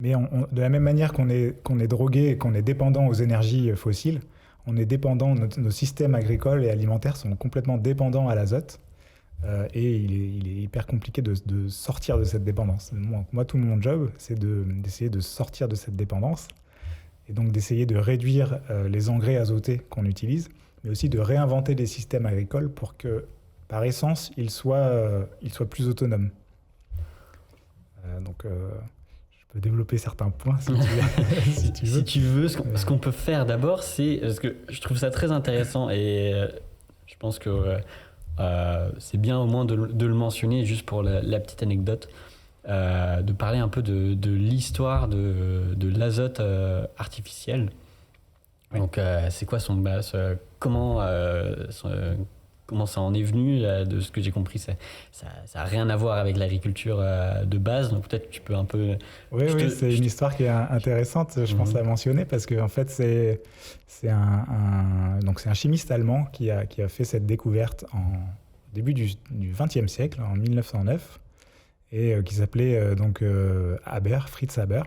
Mais de la même manière qu'on est drogué et qu'on est dépendant aux énergies fossiles, on est dépendant, nos systèmes agricoles et alimentaires sont complètement dépendants à l'azote. Et il est hyper compliqué de sortir de cette dépendance. Moi, tout mon job, c'est d'essayer de sortir de cette dépendance et donc d'essayer de réduire les engrais azotés qu'on utilise, mais aussi de réinventer des systèmes agricoles pour que, par essence, ils soient plus autonomes. Je peux développer certains points si tu veux. Si tu veux. Si tu veux, ce qu'on peut faire d'abord, c'est parce que je trouve ça très intéressant et je pense que c'est bien au moins de le mentionner juste pour la petite anecdote, de parler un peu de l'histoire de l'azote artificiel. Oui. Donc c'est quoi son base, comment ça en est venu, de ce que j'ai compris, ça a rien à voir avec l'agriculture de base, donc peut-être tu peux un peu... Oui, oui, c'est une histoire qui est intéressante, je pense, à mentionner, parce qu'en fait, c'est donc c'est un chimiste allemand qui a fait cette découverte au début du XXe siècle, en 1909, et qui s'appelait Haber, Fritz Haber.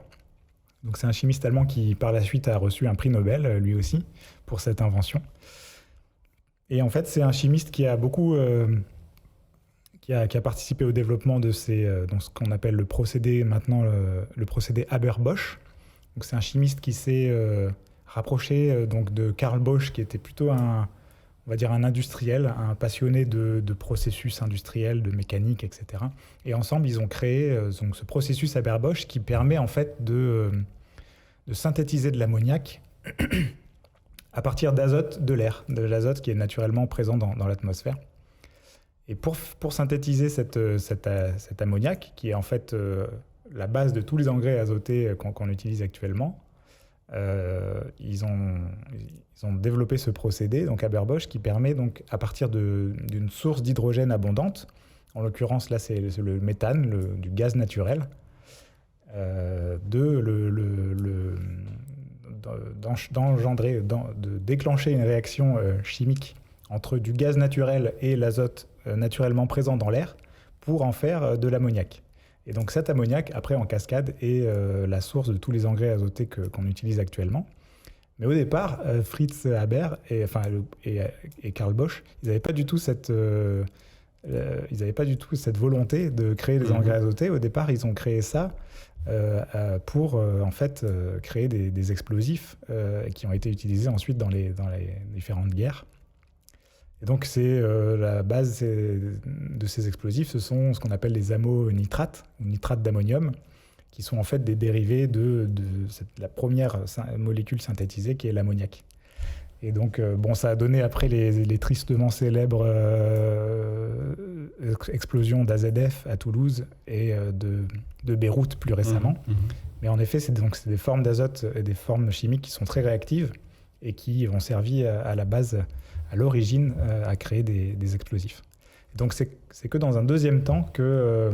Donc c'est un chimiste allemand qui, par la suite, a reçu un prix Nobel, lui aussi, pour cette invention. Et en fait, c'est un chimiste qui a beaucoup... qui a participé au développement de ce qu'on appelle le procédé maintenant, le procédé Haber-Bosch. Donc c'est un chimiste qui s'est rapproché donc de Karl Bosch, qui était plutôt on va dire un industriel, un passionné de processus industriels, de mécanique, etc. Et ensemble, ils ont créé donc ce processus Haber-Bosch qui permet en fait de synthétiser de l'ammoniac à partir d'azote de l'air, de l'azote qui est naturellement présent dans l'atmosphère. Et pour synthétiser cet ammoniac, qui est en fait la base de tous les engrais azotés qu'on utilise actuellement, ils ont développé ce procédé, donc Haber-Bosch, qui permet donc à partir d'une source d'hydrogène abondante, en l'occurrence là c'est le méthane, du gaz naturel, de déclencher une réaction chimique entre du gaz naturel et l'azote naturellement présent dans l'air pour en faire de l'ammoniac. Et donc cet ammoniac, après en cascade, est la source de tous les engrais azotés qu'on utilise actuellement. Mais au départ, Fritz Haber et Karl Bosch, ils n'avaient pas du tout cette volonté de créer des engrais azotés. Au départ, ils ont créé ça pour en fait créer des explosifs qui ont été utilisés ensuite dans les différentes guerres. Et donc la base de ces explosifs, ce sont ce qu'on appelle les ammonitrates, ou nitrates d'ammonium, qui sont en fait des dérivés de la première molécule synthétisée qui est l'ammoniac. Et donc ça a donné après les tristement célèbres explosions d'AZF à Toulouse et de Beyrouth plus récemment. Mais en effet, c'est des formes d'azote et des formes chimiques qui sont très réactives et qui ont servi à la base, à l'origine, à créer des explosifs. Et donc c'est que dans un deuxième temps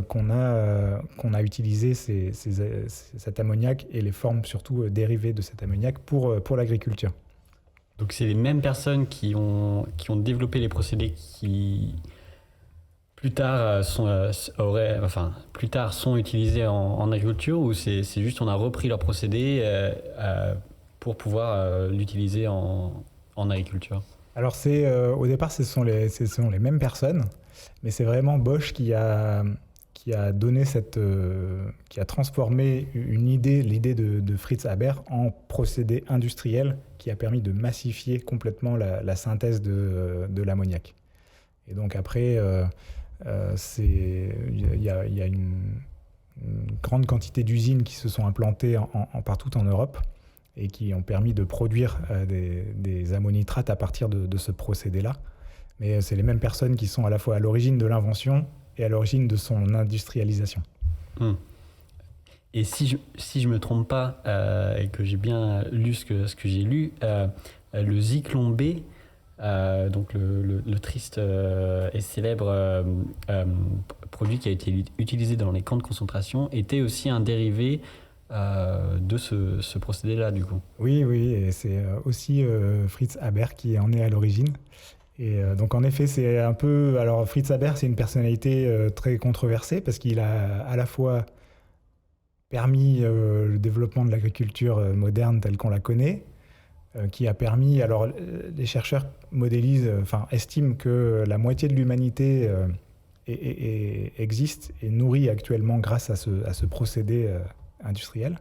qu'on a utilisé cet ammoniac et les formes surtout dérivées de cet ammoniac pour l'agriculture. Donc c'est les mêmes personnes qui ont développé les procédés qui plus tard sont utilisés en agriculture, ou c'est juste on a repris leur procédé pour pouvoir l'utiliser en agriculture? Alors au départ ce sont les mêmes personnes, mais c'est vraiment Bosch qui a donné qui a transformé l'idée de Fritz Haber en procédé industriel qui a permis de massifier complètement la synthèse de l'ammoniac. Et donc après, il y a une grande quantité d'usines qui se sont implantées partout en Europe et qui ont permis de produire des ammonitrates à partir de ce procédé-là. Mais c'est les mêmes personnes qui sont à la fois à l'origine de l'invention et à l'origine de son industrialisation. Et si je me trompe pas, et que j'ai bien lu ce que j'ai lu, le Zyklon B, donc le triste et célèbre produit qui a été utilisé dans les camps de concentration, était aussi un dérivé de ce procédé-là, du coup. Oui, et c'est aussi Fritz Haber qui en est à l'origine. Et donc en effet, c'est un peu... Alors Fritz Haber, c'est une personnalité très controversée parce qu'il a à la fois permis le développement de l'agriculture moderne telle qu'on la connaît, qui a permis... Alors, les chercheurs modélisent, estiment que la moitié de l'humanité existe et nourrit actuellement grâce à ce procédé industriel.